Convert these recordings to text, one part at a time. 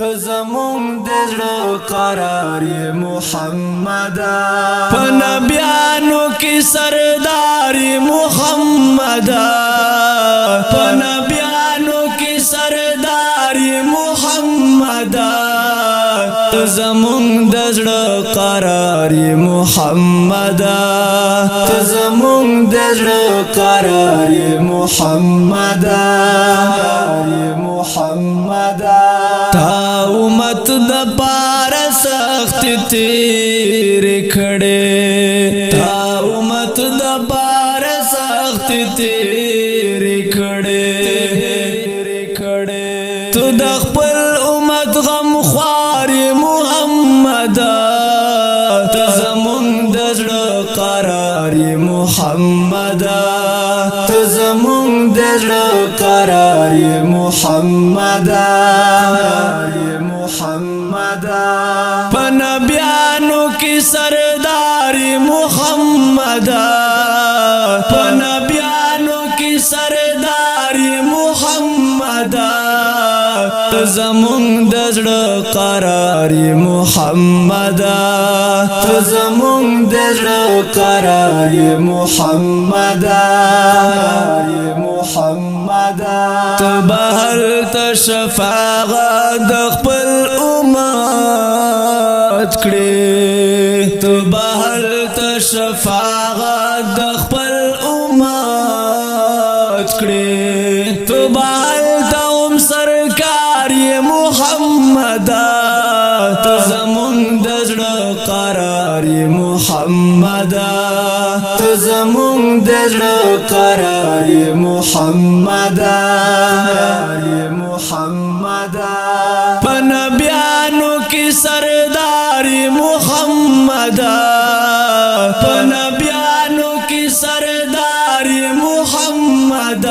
تزمون دزر قراری محمد پنبیانو کی سرداری محمد پنبیانو کی سرداری محمد تزمون دزر قراری محمد تزمون دزر قراری محمد محمد تا امت د پار سخت تیر کړي تا امت د پار سخت تیر کړي تو د خپل امت غم خوار محمد ته زمون د زړه قرار محمد ته زمون د زړه قرار محمد محمد پنبیانو کی سرداری محمد پنبیانو کی سرداری محمد زمون د زړه قرار محمد زمون د زړه قرار محمد محمد تبهل تشفاعت د خپل امت کړي تبهل تشفاعت د خپل امت کړي تبهل تم سرکار محمد تزمون د زړه قرار محمد تزمون د زړه قرار محمد محمد پنبیانو کی سرداری محمد پنبیانو کی سرداری محمد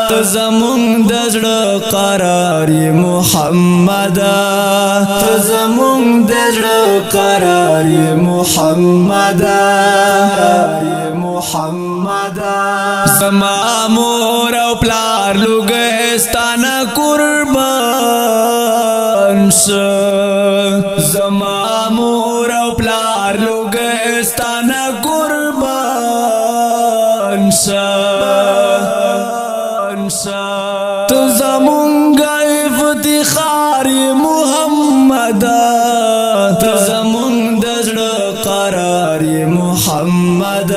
تزمون د زړه قرار محمد تزمون د زړه قرار محمد محمد زما مور او پلار لوګستانه قربان زما مور او پلار لوګستانه قربان تو زمونږ افتخار محمد تو زمونږ د زړه قرار محمد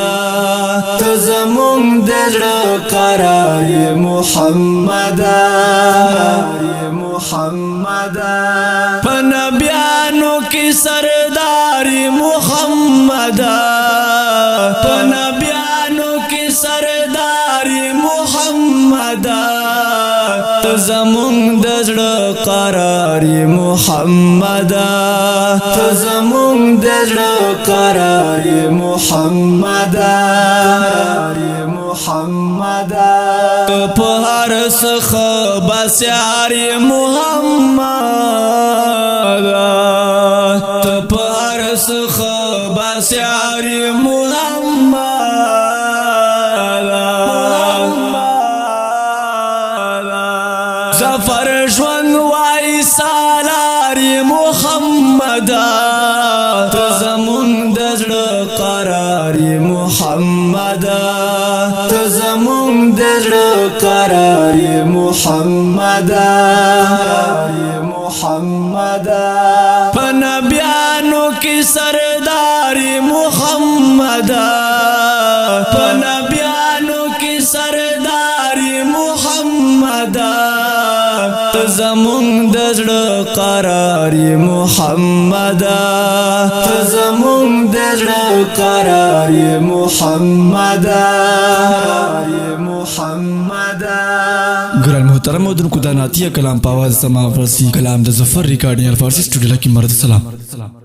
تو زمونږ د زړه قرار محمد محمد پنبیانو کی سرداری محمد پنبیانو کی سرداری محمد تزمون د زړه قرار محمد تزمون د زړه قرار محمد محمد په هر څه بسیار محمد په هر څه بسیار محمد زفر ژوند وای سالار محمد تزمون د زړه قرار محمد تزمون د زړه قرار محمد محمد پنبیانو کی سرداری محمد پنبیانو کی سرداری محمد تزمون د زړه قرار محمد تزمون د زړه قرار محمد محمد ګران محترم اودونکو د نعتیه کلام په आवाज سما فارسی کلام د ظفر ریکارډینګ فارسی سټوډیو کې مرد سلام